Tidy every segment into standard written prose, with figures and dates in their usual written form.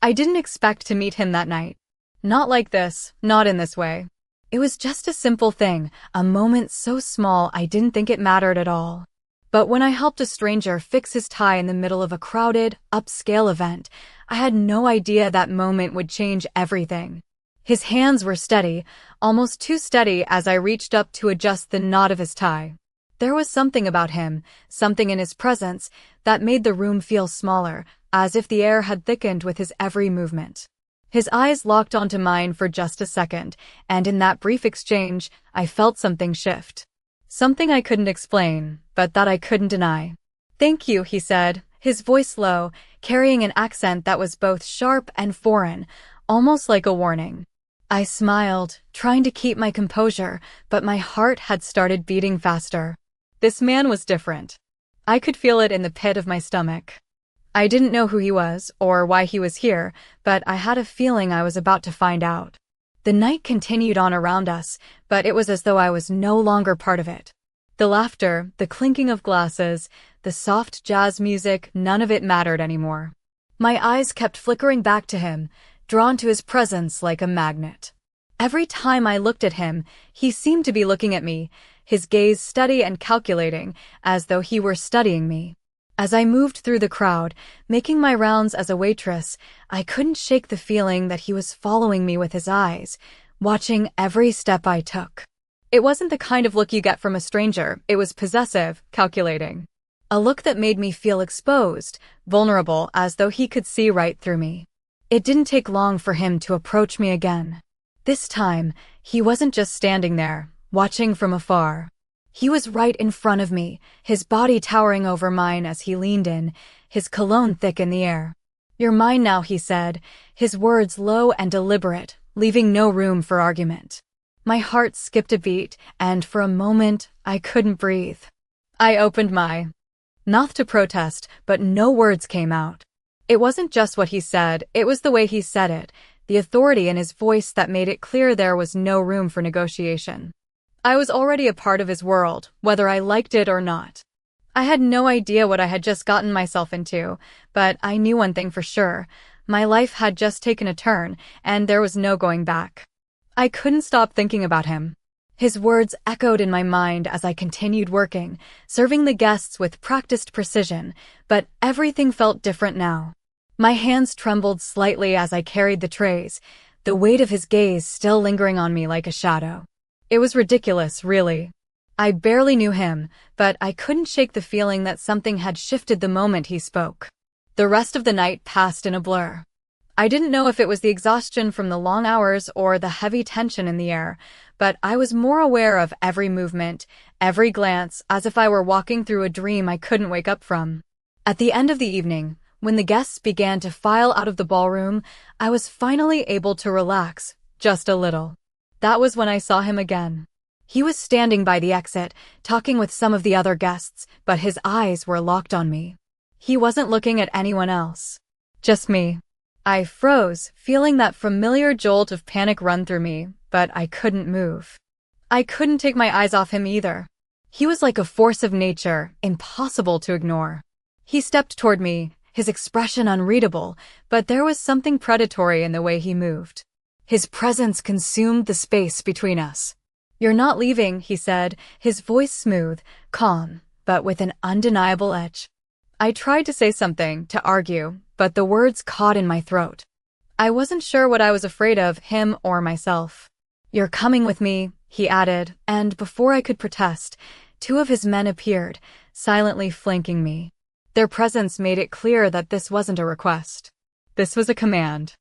I didn't expect to meet him that night. Not like this, not in this way. It was just a simple thing, a moment so small I didn't think it mattered at all. But when I helped a stranger fix his tie in the middle of a crowded, upscale event, I had no idea that moment would change everything. His hands were steady, almost too steady as I reached up to adjust the knot of his tie. There was something about him, something in his presence, that made the room feel smaller, as if the air had thickened with his every movement. His eyes locked onto mine for just a second, and in that brief exchange, I felt something shift. Something I couldn't explain, but that I couldn't deny. "Thank you," he said, his voice low, carrying an accent that was both sharp and foreign, almost like a warning. I smiled, trying to keep my composure, but my heart had started beating faster. This man was different. I could feel it in the pit of my stomach. I didn't know who he was or why he was here, but I had a feeling I was about to find out. The night continued on around us, but it was as though I was no longer part of it. The laughter, the clinking of glasses, the soft jazz music, none of it mattered anymore. My eyes kept flickering back to him, drawn to his presence like a magnet. Every time I looked at him, he seemed to be looking at me, his gaze steady and calculating, as though he were studying me. As I moved through the crowd, making my rounds as a waitress, I couldn't shake the feeling that he was following me with his eyes, watching every step I took. It wasn't the kind of look you get from a stranger, it was possessive, calculating. A look that made me feel exposed, vulnerable, as though he could see right through me. It didn't take long for him to approach me again. This time, he wasn't just standing there, watching from afar. He was right in front of me, his body towering over mine as he leaned in, his cologne thick in the air. "You're mine now," he said, his words low and deliberate, leaving no room for argument. My heart skipped a beat, and for a moment, I couldn't breathe. I opened my mouth to protest, but no words came out. It wasn't just what he said, it was the way he said it, the authority in his voice that made it clear there was no room for negotiation. I was already a part of his world, whether I liked it or not. I had no idea what I had just gotten myself into, but I knew one thing for sure. My life had just taken a turn, and there was no going back. I couldn't stop thinking about him. His words echoed in my mind as I continued working, serving the guests with practiced precision, but everything felt different now. My hands trembled slightly as I carried the trays, the weight of his gaze still lingering on me like a shadow. It was ridiculous, really. I barely knew him, but I couldn't shake the feeling that something had shifted the moment he spoke. The rest of the night passed in a blur. I didn't know if it was the exhaustion from the long hours or the heavy tension in the air, but I was more aware of every movement, every glance, as if I were walking through a dream I couldn't wake up from. At the end of the evening, when the guests began to file out of the ballroom, I was finally able to relax, just a little. That was when I saw him again. He was standing by the exit, talking with some of the other guests, but his eyes were locked on me. He wasn't looking at anyone else. Just me. I froze, feeling that familiar jolt of panic run through me, but I couldn't move. I couldn't take my eyes off him either. He was like a force of nature, impossible to ignore. He stepped toward me, his expression unreadable, but there was something predatory in the way he moved. His presence consumed the space between us. "You're not leaving," he said, his voice smooth, calm, but with an undeniable edge. I tried to say something, to argue, but the words caught in my throat. I wasn't sure what I was afraid of, him or myself. "You're coming with me," he added, and before I could protest, two of his men appeared, silently flanking me. Their presence made it clear that this wasn't a request. This was a command.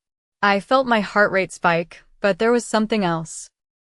I felt my heart rate spike, but there was something else,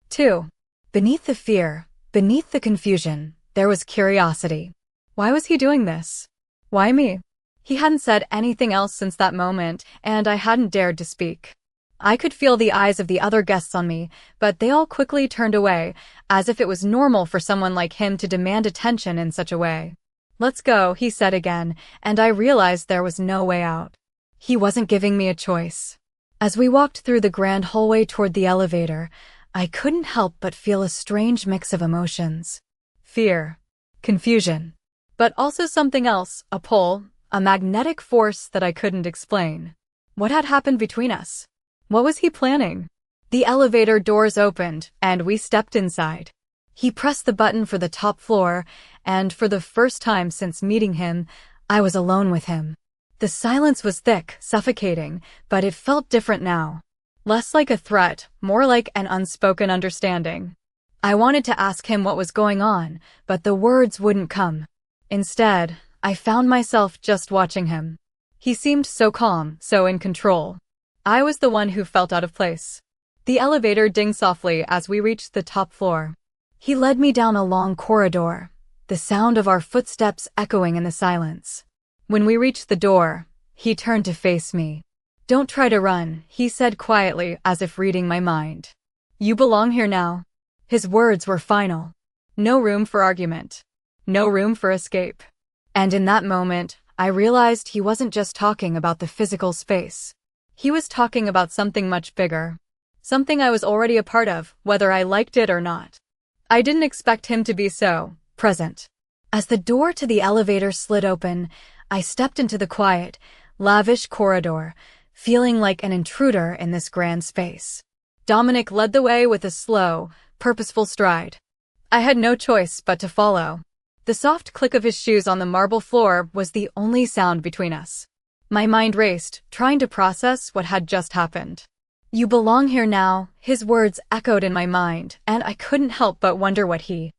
too. Beneath the fear, beneath the confusion, there was curiosity. Why was he doing this? Why me? He hadn't said anything else since that moment, and I hadn't dared to speak. I could feel the eyes of the other guests on me, but they all quickly turned away, as if it was normal for someone like him to demand attention in such a way. "Let's go," he said again, and I realized there was no way out. He wasn't giving me a choice. As we walked through the grand hallway toward the elevator, I couldn't help but feel a strange mix of emotions. Fear, confusion, but also something else, a pull, a magnetic force that I couldn't explain. What had happened between us? What was he planning? The elevator doors opened, and we stepped inside. He pressed the button for the top floor, and for the first time since meeting him, I was alone with him. The silence was thick, suffocating, but it felt different now. Less like a threat, more like an unspoken understanding. I wanted to ask him what was going on, but the words wouldn't come. Instead, I found myself just watching him. He seemed so calm, so in control. I was the one who felt out of place. The elevator dinged softly as we reached the top floor. He led me down a long corridor, the sound of our footsteps echoing in the silence. When we reached the door, he turned to face me. "Don't try to run," he said quietly as if reading my mind. "You belong here now." His words were final. No room for argument. No room for escape. And in that moment, I realized he wasn't just talking about the physical space. He was talking about something much bigger. Something I was already a part of, whether I liked it or not. I didn't expect him to be so present. As the door to the elevator slid open, I stepped into the quiet, lavish corridor, feeling like an intruder in this grand space. Dominic led the way with a slow, purposeful stride. I had no choice but to follow. The soft click of his shoes on the marble floor was the only sound between us. My mind raced, trying to process what had just happened. "You belong here now," his words echoed in my mind, and I couldn't help but wonder what he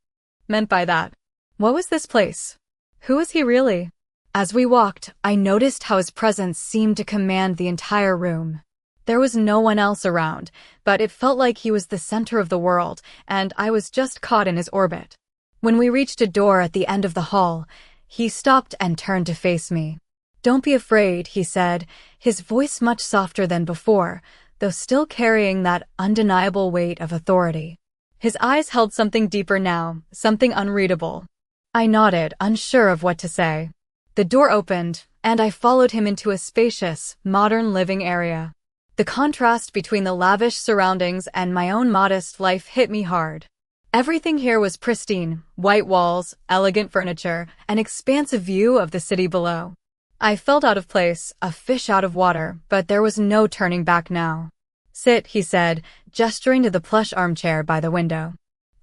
meant by that. What was this place? Who was he really? As we walked, I noticed how his presence seemed to command the entire room. There was no one else around, but it felt like he was the center of the world, and I was just caught in his orbit. When we reached a door at the end of the hall, he stopped and turned to face me. "Don't be afraid," he said, his voice much softer than before, though still carrying that undeniable weight of authority. His eyes held something deeper now, something unreadable. I nodded, unsure of what to say. The door opened, and I followed him into a spacious, modern living area. The contrast between the lavish surroundings and my own modest life hit me hard. Everything here was pristine, white walls, elegant furniture, an expansive view of the city below. I felt out of place, a fish out of water, but there was no turning back now. "Sit," he said, gesturing to the plush armchair by the window.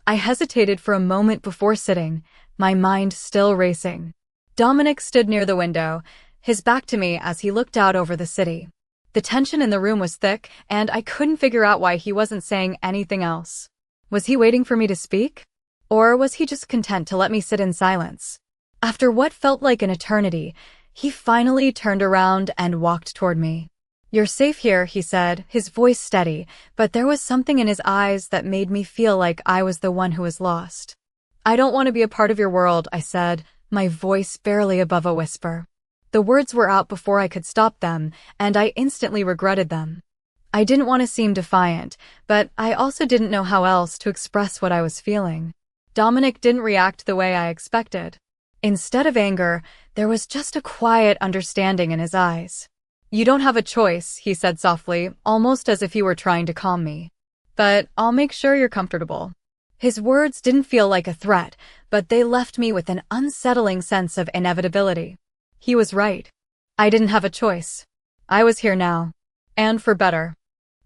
I hesitated for a moment before sitting, my mind still racing. Dominic stood near the window, his back to me as he looked out over the city. The tension in the room was thick, and I couldn't figure out why he wasn't saying anything else. Was he waiting for me to speak? Or was he just content to let me sit in silence? After what felt like an eternity, he finally turned around and walked toward me. "You're safe here," he said, his voice steady, but there was something in his eyes that made me feel like I was the one who was lost. "I don't want to be a part of your world," I said, my voice barely above a whisper. The words were out before I could stop them, and I instantly regretted them. I didn't want to seem defiant, but I also didn't know how else to express what I was feeling. Dominic didn't react the way I expected. Instead of anger, there was just a quiet understanding in his eyes. "You don't have a choice," he said softly, almost as if he were trying to calm me. "But I'll make sure you're comfortable." His words didn't feel like a threat, but they left me with an unsettling sense of inevitability. He was right. I didn't have a choice. I was here now. And for better.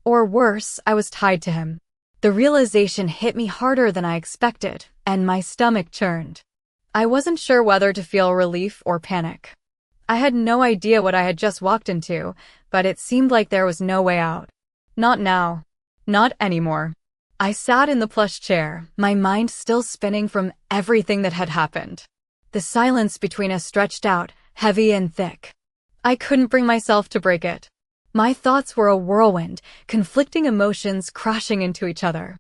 Or worse, I was tied to him. The realization hit me harder than I expected, and my stomach churned. I wasn't sure whether to feel relief or panic. I had no idea what I had just walked into, but it seemed like there was no way out. Not now. Not anymore. I sat in the plush chair, my mind still spinning from everything that had happened. The silence between us stretched out, heavy and thick. I couldn't bring myself to break it. My thoughts were a whirlwind, conflicting emotions crashing into each other.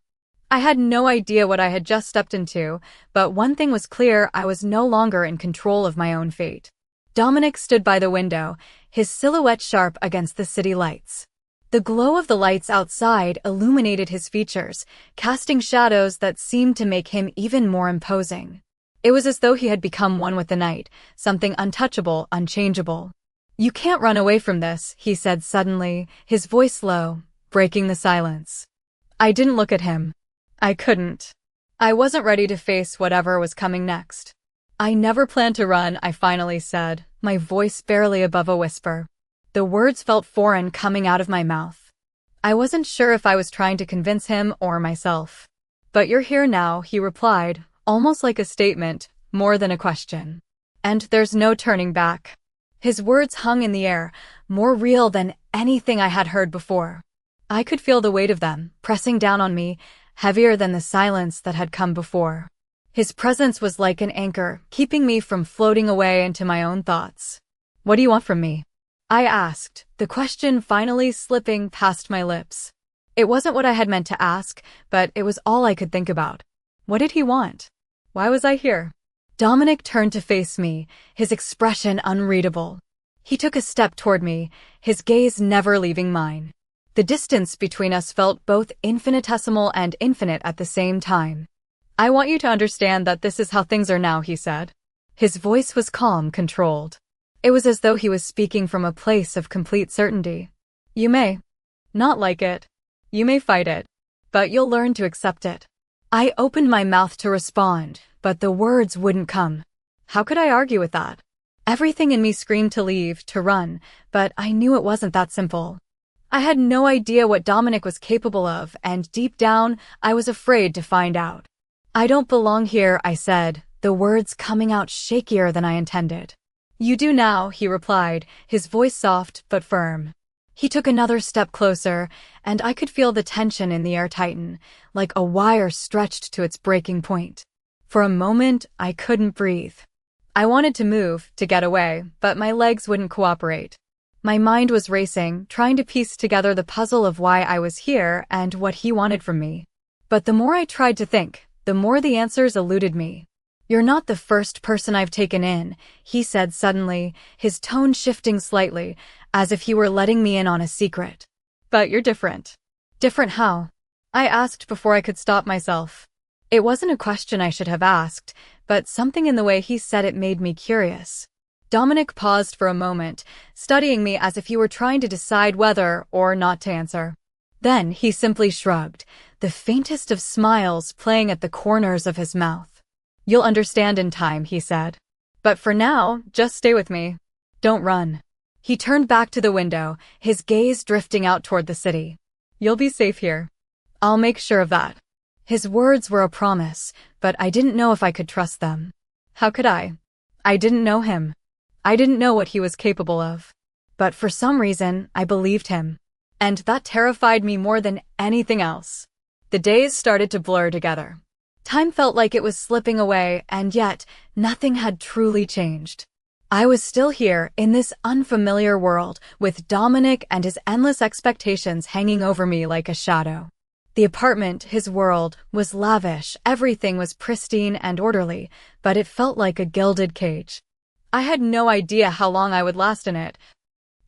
I had no idea what I had just stepped into, but one thing was clear: I was no longer in control of my own fate. Dominic stood by the window, his silhouette sharp against the city lights. The glow of the lights outside illuminated his features, casting shadows that seemed to make him even more imposing. It was as though he had become one with the night, something untouchable, unchangeable. "You can't run away from this," he said suddenly, his voice low, breaking the silence. I didn't look at him. I couldn't. I wasn't ready to face whatever was coming next. "I never planned to run," I finally said, my voice barely above a whisper. The words felt foreign coming out of my mouth. I wasn't sure if I was trying to convince him or myself. "But you're here now," he replied, almost like a statement, more than a question. "And there's no turning back." His words hung in the air, more real than anything I had heard before. I could feel the weight of them, pressing down on me, heavier than the silence that had come before. His presence was like an anchor, keeping me from floating away into my own thoughts. "What do you want from me?" I asked, the question finally slipping past my lips. It wasn't what I had meant to ask, but it was all I could think about. What did he want? Why was I here? Dominic turned to face me, his expression unreadable. He took a step toward me, his gaze never leaving mine. The distance between us felt both infinitesimal and infinite at the same time. "I want you to understand that this is how things are now," he said. His voice was calm, controlled. It was as though he was speaking from a place of complete certainty. "You may not like it. You may fight it. But you'll learn to accept it." I opened my mouth to respond, but the words wouldn't come. How could I argue with that? Everything in me screamed to leave, to run, but I knew it wasn't that simple. I had no idea what Dominic was capable of, and deep down, I was afraid to find out. "I don't belong here," I said, the words coming out shakier than I intended. "You do now," he replied, his voice soft but firm. He took another step closer, and I could feel the tension in the air tighten, like a wire stretched to its breaking point. For a moment, I couldn't breathe. I wanted to move, to get away, but my legs wouldn't cooperate. My mind was racing, trying to piece together the puzzle of why I was here and what he wanted from me. But the more I tried to think, the more the answers eluded me. "You're not the first person I've taken in," he said suddenly, his tone shifting slightly, as if he were letting me in on a secret. "But you're different." "Different how?" I asked before I could stop myself. It wasn't a question I should have asked, but something in the way he said it made me curious. Dominic paused for a moment, studying me as if he were trying to decide whether or not to answer. Then he simply shrugged, the faintest of smiles playing at the corners of his mouth. "You'll understand in time," he said. "But for now, just stay with me. Don't run." He turned back to the window, his gaze drifting out toward the city. "You'll be safe here. I'll make sure of that." His words were a promise, but I didn't know if I could trust them. How could I? I didn't know him. I didn't know what he was capable of. But for some reason, I believed him. And that terrified me more than anything else. The days started to blur together. Time felt like it was slipping away, and yet nothing had truly changed. I was still here, in this unfamiliar world, with Dominic and his endless expectations hanging over me like a shadow. The apartment, his world, was lavish, everything was pristine and orderly, but it felt like a gilded cage. I had no idea how long I would last in it,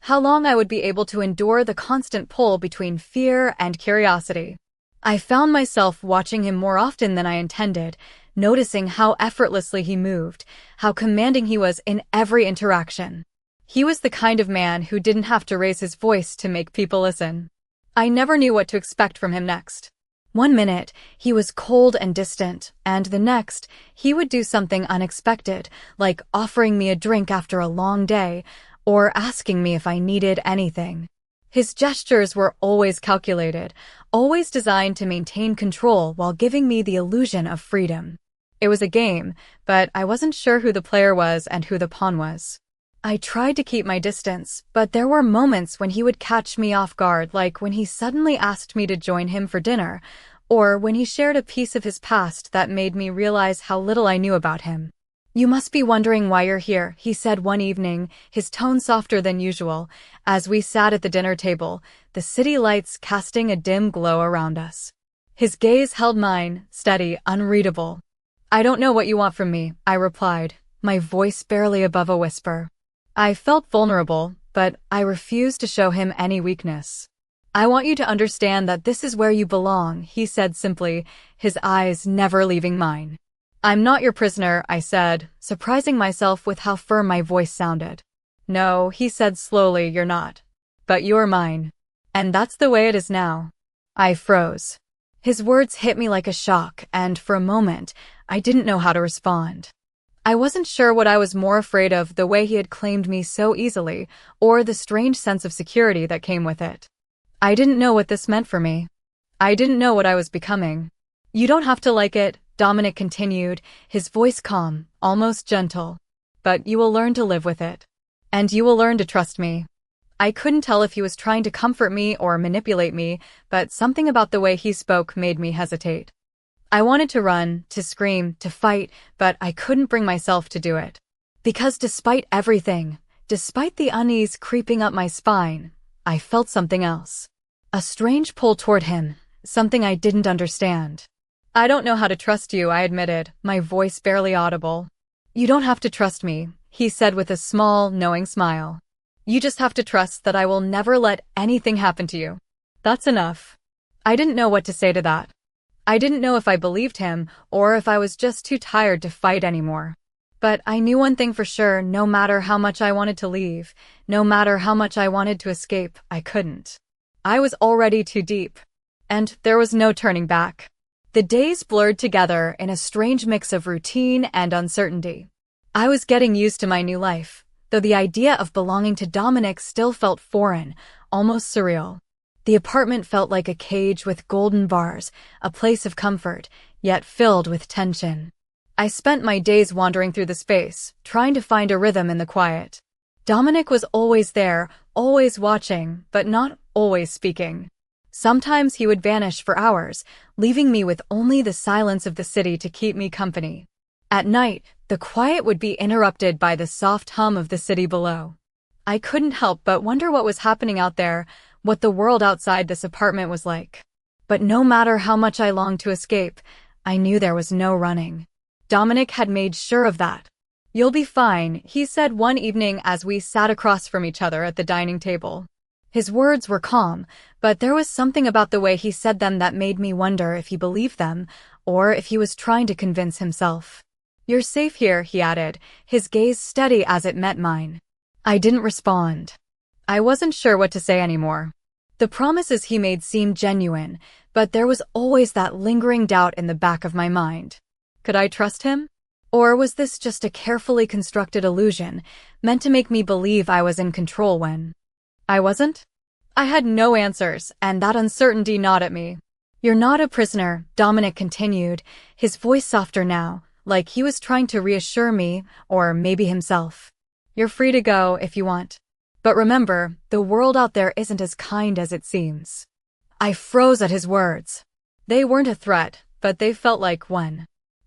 how long I would be able to endure the constant pull between fear and curiosity. I found myself watching him more often than I intended, noticing how effortlessly he moved, how commanding he was in every interaction. He was the kind of man who didn't have to raise his voice to make people listen. I never knew what to expect from him next. One minute, he was cold and distant, and the next, he would do something unexpected, like offering me a drink after a long day, or asking me if I needed anything. His gestures were always calculated, always designed to maintain control while giving me the illusion of freedom. It was a game, but I wasn't sure who the player was and who the pawn was. I tried to keep my distance, but there were moments when he would catch me off guard, like when he suddenly asked me to join him for dinner, or when he shared a piece of his past that made me realize how little I knew about him. "You must be wondering why you're here," he said one evening, his tone softer than usual, as we sat at the dinner table, the city lights casting a dim glow around us. His gaze held mine, steady, unreadable. "I don't know what you want from me," I replied, my voice barely above a whisper. I felt vulnerable, but I refused to show him any weakness. "I want you to understand that this is where you belong," he said simply, his eyes never leaving mine. "I'm not your prisoner," I said, surprising myself with how firm my voice sounded. "No," he said slowly, "you're not. But you're mine. And that's the way it is now." I froze. His words hit me like a shock, and for a moment, I didn't know how to respond. I wasn't sure what I was more afraid of, the way he had claimed me so easily, or the strange sense of security that came with it. I didn't know what this meant for me. I didn't know what I was becoming. You don't have to like it, Dominic continued, his voice calm, almost gentle. But you will learn to live with it. And you will learn to trust me. I couldn't tell if he was trying to comfort me or manipulate me, but something about the way he spoke made me hesitate. I wanted to run, to scream, to fight, but I couldn't bring myself to do it. Because despite everything, despite the unease creeping up my spine, I felt something else. A strange pull toward him, something I didn't understand. I don't know how to trust you, I admitted, my voice barely audible. You don't have to trust me, he said with a small, knowing smile. You just have to trust that I will never let anything happen to you. That's enough. I didn't know what to say to that. I didn't know if I believed him or if I was just too tired to fight anymore. But I knew one thing for sure, no matter how much I wanted to leave, no matter how much I wanted to escape, I couldn't. I was already too deep. And there was no turning back. The days blurred together in a strange mix of routine and uncertainty. I was getting used to my new life, though the idea of belonging to Dominic still felt foreign, almost surreal. The apartment felt like a cage with golden bars, a place of comfort, yet filled with tension. I spent my days wandering through the space, trying to find a rhythm in the quiet. Dominic was always there, always watching, but not always speaking. Sometimes he would vanish for hours, leaving me with only the silence of the city to keep me company. At night, the quiet would be interrupted by the soft hum of the city below. I couldn't help but wonder what was happening out there, what the world outside this apartment was like. But no matter how much I longed to escape, I knew there was no running. Dominic had made sure of that. You'll be fine, he said one evening as we sat across from each other at the dining table. His words were calm, but there was something about the way he said them that made me wonder if he believed them, or if he was trying to convince himself. You're safe here, he added, his gaze steady as it met mine. I didn't respond. I wasn't sure what to say anymore. The promises he made seemed genuine, but there was always that lingering doubt in the back of my mind. Could I trust him? Or was this just a carefully constructed illusion, meant to make me believe I was in control when I wasn't? I had no answers, and that uncertainty gnawed at me. You're not a prisoner, Dominic continued, his voice softer now, like he was trying to reassure me, or maybe himself. You're free to go if you want. But remember, the world out there isn't as kind as it seems. I froze at his words. They weren't a threat, but they felt like one.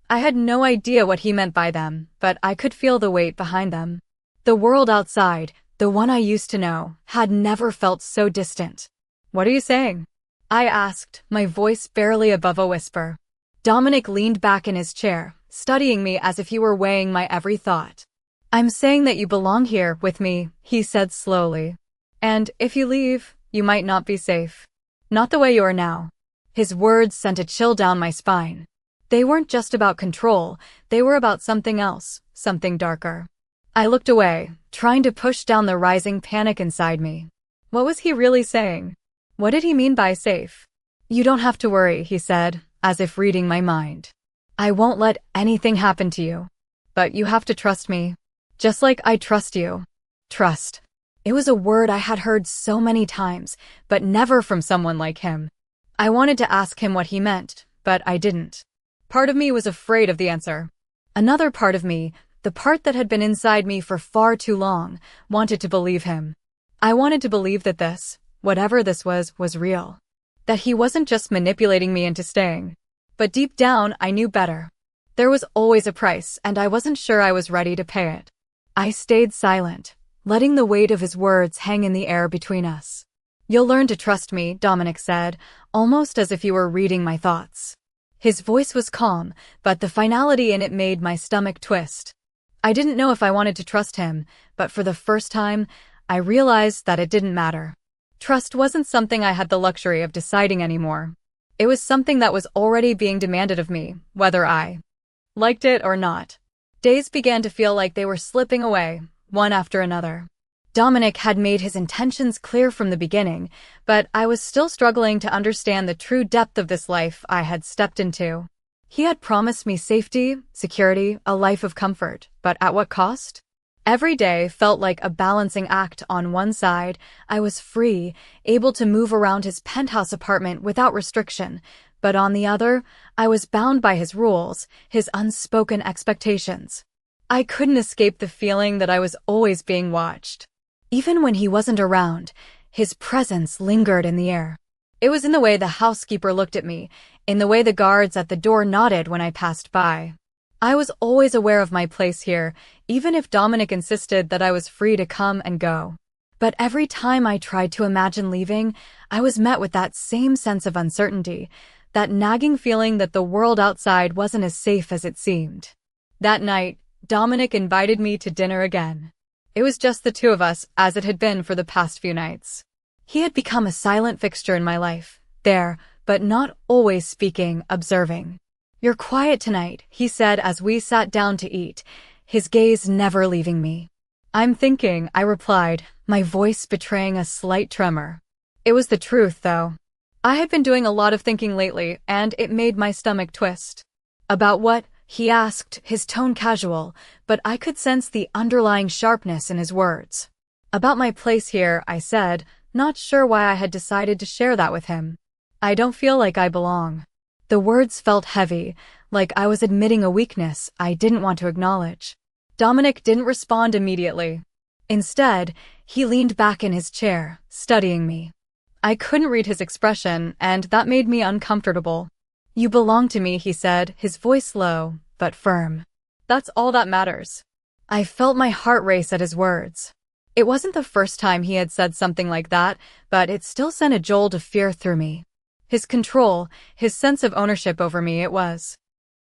I had no idea what he meant by them, but I could feel the weight behind them. The world outside, the one I used to know, had never felt so distant. What are you saying? I asked, my voice barely above a whisper. Dominic leaned back in his chair, studying me as if he were weighing my every thought. I'm saying that you belong here with me, he said slowly. And if you leave, you might not be safe. Not the way you are now. His words sent a chill down my spine. They weren't just about control, they were about something else, something darker. I looked away, trying to push down the rising panic inside me. What was he really saying? What did he mean by safe? You don't have to worry, he said, as if reading my mind. I won't let anything happen to you. But you have to trust me. Just like I trust you. Trust. It was a word I had heard so many times, but never from someone like him. I wanted to ask him what he meant, but I didn't. Part of me was afraid of the answer. Another part of me, the part that had been inside me for far too long, wanted to believe him. I wanted to believe that this, whatever this was real. That he wasn't just manipulating me into staying. But deep down, I knew better. There was always a price, and I wasn't sure I was ready to pay it. I stayed silent, letting the weight of his words hang in the air between us. You'll learn to trust me, Dominic said, almost as if he were reading my thoughts. His voice was calm, but the finality in it made my stomach twist. I didn't know if I wanted to trust him, but for the first time, I realized that it didn't matter. Trust wasn't something I had the luxury of deciding anymore. It was something that was already being demanded of me, whether I liked it or not. Days began to feel like they were slipping away, one after another. Dominic had made his intentions clear from the beginning, but I was still struggling to understand the true depth of this life I had stepped into. He had promised me safety, security, a life of comfort, but at what cost? Every day felt like a balancing act. On one side, I was free, able to move around his penthouse apartment without restriction, but on the other, I was bound by his rules, his unspoken expectations. I couldn't escape the feeling that I was always being watched. Even when he wasn't around, his presence lingered in the air. It was in the way the housekeeper looked at me, in the way the guards at the door nodded when I passed by. I was always aware of my place here, even if Dominic insisted that I was free to come and go. But every time I tried to imagine leaving, I was met with that same sense of uncertainty, that nagging feeling that the world outside wasn't as safe as it seemed. That night, Dominic invited me to dinner again. It was just the two of us, as it had been for the past few nights. He had become a silent fixture in my life, there, but not always speaking, observing. "You're quiet tonight," he said as we sat down to eat, his gaze never leaving me. "I'm thinking," I replied, my voice betraying a slight tremor. It was the truth, though. I had been doing a lot of thinking lately, and it made my stomach twist. "About what?" he asked, his tone casual, but I could sense the underlying sharpness in his words. "About my place here," I said, not sure why I had decided to share that with him. "I don't feel like I belong." The words felt heavy, like I was admitting a weakness I didn't want to acknowledge. Dominic didn't respond immediately. Instead, he leaned back in his chair, studying me. I couldn't read his expression, and that made me uncomfortable. "You belong to me," he said, his voice low, but firm. "That's all that matters." I felt my heart race at his words. It wasn't the first time he had said something like that, but it still sent a jolt of fear through me. His control, his sense of ownership over me, it was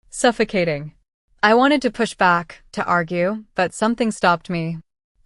suffocating. I wanted to push back, to argue, but something stopped me.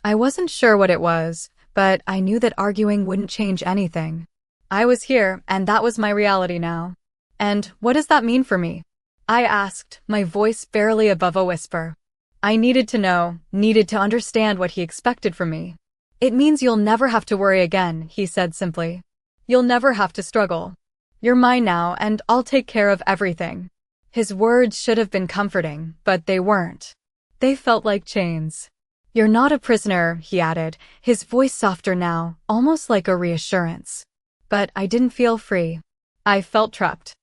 I wasn't sure what it was, but I knew that arguing wouldn't change anything. I was here, and that was my reality now. "And what does that mean for me?" I asked, my voice barely above a whisper. I needed to know, needed to understand what he expected from me. "It means you'll never have to worry again," he said simply. "You'll never have to struggle. You're mine now, and I'll take care of everything." His words should have been comforting, but they weren't. They felt like chains. "You're not a prisoner," he added, his voice softer now, almost like a reassurance. But I didn't feel free. I felt trapped.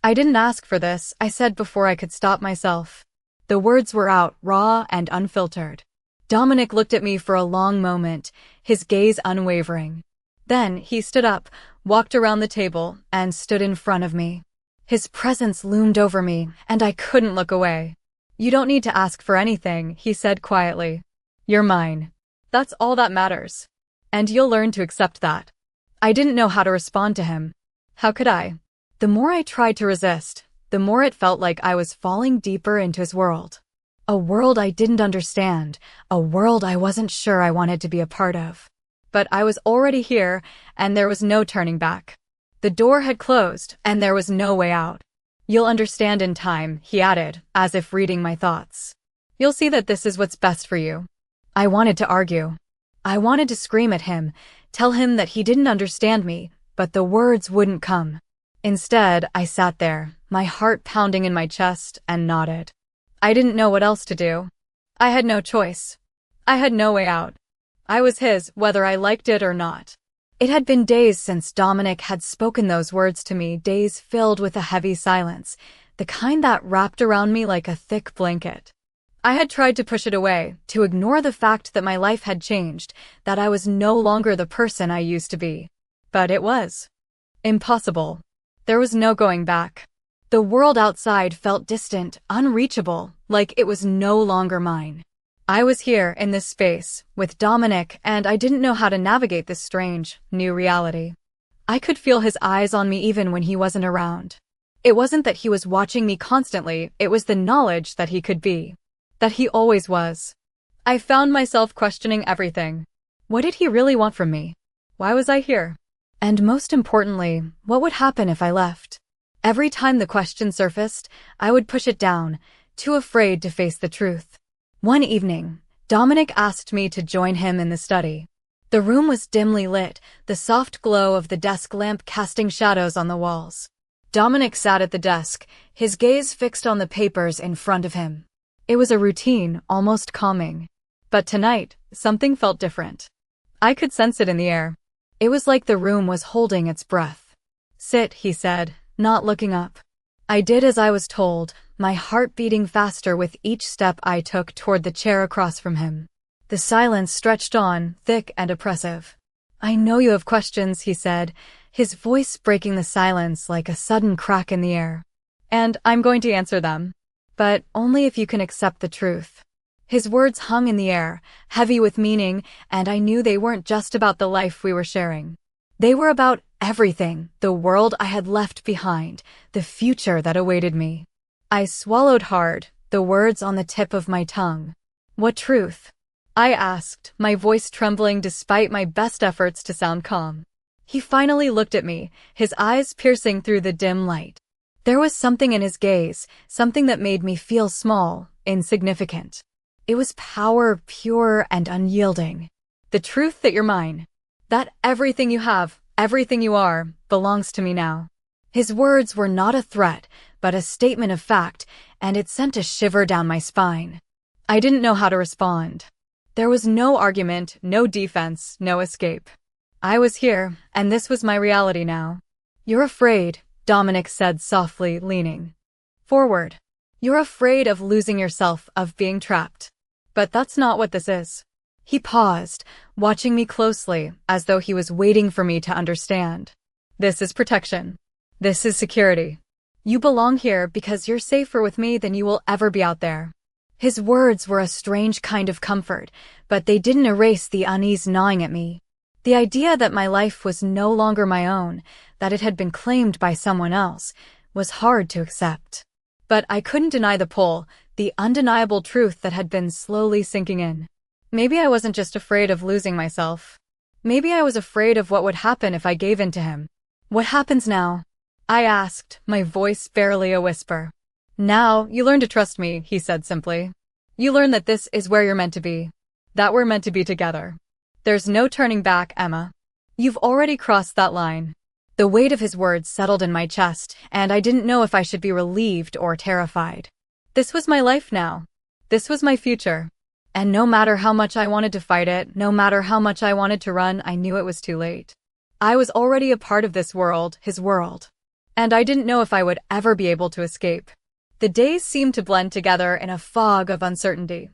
"I didn't ask for this," I said before I could stop myself. The words were out, raw and unfiltered. Dominic looked at me for a long moment, his gaze unwavering. Then he stood up, walked around the table, and stood in front of me. His presence loomed over me, and I couldn't look away. "You don't need to ask for anything," he said quietly. "You're mine. That's all that matters. And you'll learn to accept that." I didn't know how to respond to him. How could I? The more I tried to resist, the more it felt like I was falling deeper into his world. A world I didn't understand, a world I wasn't sure I wanted to be a part of. But I was already here, and there was no turning back. The door had closed, and there was no way out. "You'll understand in time," he added, as if reading my thoughts. "You'll see that this is what's best for you." I wanted to argue. I wanted to scream at him, tell him that he didn't understand me, but the words wouldn't come. Instead, I sat there, my heart pounding in my chest, and nodded. I didn't know what else to do. I had no choice. I had no way out. I was his, whether I liked it or not. It had been days since Dominic had spoken those words to me, days filled with a heavy silence, the kind that wrapped around me like a thick blanket. I had tried to push it away, to ignore the fact that my life had changed, that I was no longer the person I used to be. But it was impossible. There was no going back. The world outside felt distant, unreachable, like it was no longer mine. I was here, in this space, with Dominic, and I didn't know how to navigate this strange, new reality. I could feel his eyes on me even when he wasn't around. It wasn't that he was watching me constantly, it was the knowledge that he could be. That he always was. I found myself questioning everything. What did he really want from me? Why was I here? And most importantly, what would happen if I left? Every time the question surfaced, I would push it down, too afraid to face the truth. One evening, Dominic asked me to join him in the study. The room was dimly lit, the soft glow of the desk lamp casting shadows on the walls. Dominic sat at the desk, his gaze fixed on the papers in front of him. It was a routine, almost calming. But tonight, something felt different. I could sense it in the air. It was like the room was holding its breath. "Sit," he said, not looking up. I did as I was told, my heart beating faster with each step I took toward the chair across from him. The silence stretched on, thick and oppressive. "I know you have questions," he said, his voice breaking the silence like a sudden crack in the air. "And I'm going to answer them. But only if you can accept the truth." His words hung in the air, heavy with meaning, and I knew they weren't just about the life we were sharing. They were about everything, the world I had left behind, the future that awaited me. I swallowed hard, the words on the tip of my tongue. "What truth?" I asked, my voice trembling despite my best efforts to sound calm. He finally looked at me, his eyes piercing through the dim light. There was something in his gaze, something that made me feel small, insignificant. It was power, pure and unyielding. "The truth that you're mine. That everything you have, everything you are, belongs to me now." His words were not a threat, but a statement of fact, and it sent a shiver down my spine. I didn't know how to respond. There was no argument, no defense, no escape. I was here, and this was my reality now. "You're afraid," Dominic said softly, leaning forward. "You're afraid of losing yourself, of being trapped. But that's not what this is." He paused, watching me closely, as though he was waiting for me to understand. "This is protection. This is security. You belong here because you're safer with me than you will ever be out there." His words were a strange kind of comfort, but they didn't erase the unease gnawing at me. The idea that my life was no longer my own, that it had been claimed by someone else, was hard to accept. But I couldn't deny the pull, the undeniable truth that had been slowly sinking in. Maybe I wasn't just afraid of losing myself. Maybe I was afraid of what would happen if I gave in to him. "What happens now?" I asked, my voice barely a whisper. "Now, you learn to trust me," he said simply. "You learn that this is where you're meant to be. That we're meant to be together. There's no turning back, Emma. You've already crossed that line." The weight of his words settled in my chest, and I didn't know if I should be relieved or terrified. This was my life now. This was my future. And no matter how much I wanted to fight it, no matter how much I wanted to run, I knew it was too late. I was already a part of this world, his world. And I didn't know if I would ever be able to escape. The days seemed to blend together in a fog of uncertainty.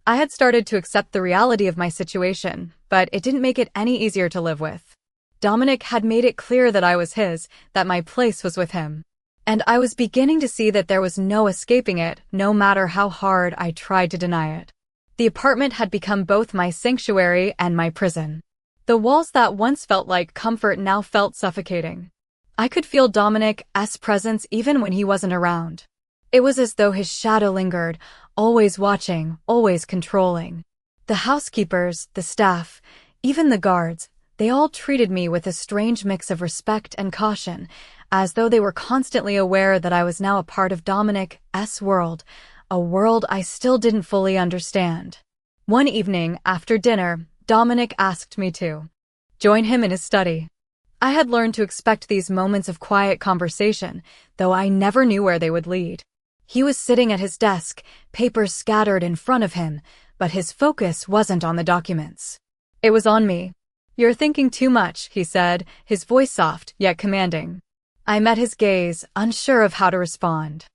I had started to accept the reality of my situation, but it didn't make it any easier to live with. Dominic had made it clear that I was his, that my place was with him. And I was beginning to see that there was no escaping it, no matter how hard I tried to deny it. The apartment had become both my sanctuary and my prison. The walls that once felt like comfort now felt suffocating. I could feel Dominic's presence even when he wasn't around. It was as though his shadow lingered, always watching, always controlling. The housekeepers, the staff, even the guards, they all treated me with a strange mix of respect and caution, as though they were constantly aware that I was now a part of Dominic's world, a world I still didn't fully understand. One evening, after dinner, Dominic asked me to join him in his study. I had learned to expect these moments of quiet conversation, though I never knew where they would lead. He was sitting at his desk, papers scattered in front of him, but his focus wasn't on the documents. It was on me. "You're thinking too much," he said, his voice soft, yet commanding. I met his gaze, unsure of how to respond.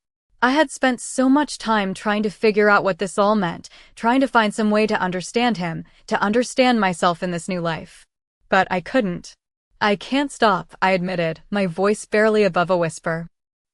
I had spent so much time trying to figure out what this all meant, trying to find some way to understand him, to understand myself in this new life. But I couldn't. "I can't stop," I admitted, my voice barely above a whisper.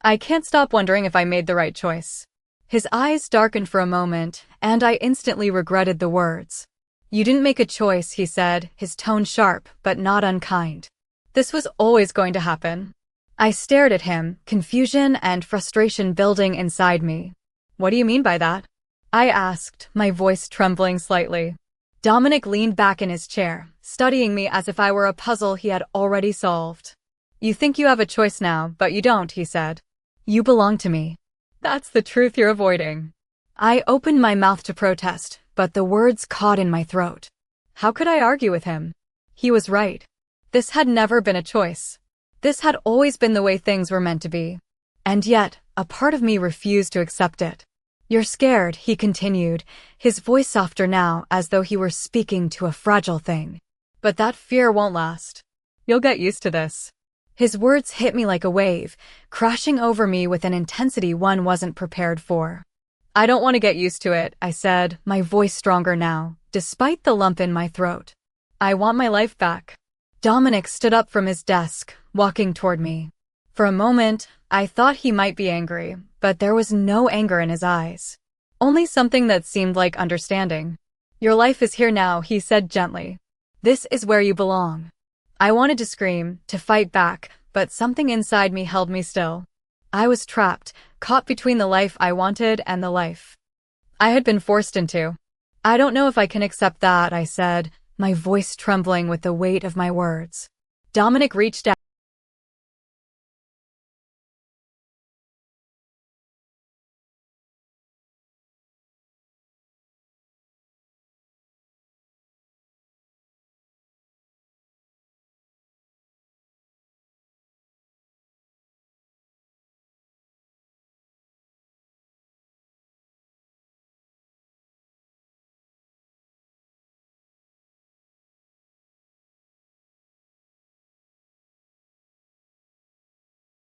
"I can't stop wondering if I made the right choice." His eyes darkened for a moment, and I instantly regretted the words. "You didn't make a choice," he said, his tone sharp, but not unkind. "This was always going to happen." I stared at him, confusion and frustration building inside me. "What do you mean by that?" I asked, my voice trembling slightly. Dominic leaned back in his chair, studying me as if I were a puzzle he had already solved. "You think you have a choice now, but you don't," he said. "You belong to me. That's the truth you're avoiding." I opened my mouth to protest, but the words caught in my throat. How could I argue with him? He was right. This had never been a choice. This had always been the way things were meant to be. And yet, a part of me refused to accept it. You're scared, he continued, his voice softer now as though he were speaking to a fragile thing. But that fear won't last. You'll get used to this. His words hit me like a wave, crashing over me with an intensity one wasn't prepared for. I don't want to get used to it, I said, my voice stronger now, despite the lump in my throat. I want my life back. Dominic stood up from his desk, walking toward me. For a moment, I thought he might be angry, but there was no anger in his eyes. Only something that seemed like understanding. Your life is here now, he said gently. This is where you belong. I wanted to scream, to fight back, but something inside me held me still. I was trapped, caught between the life I wanted and the life I had been forced into. I don't know if I can accept that, I said, my voice trembling with the weight of my words. Dominic reached out.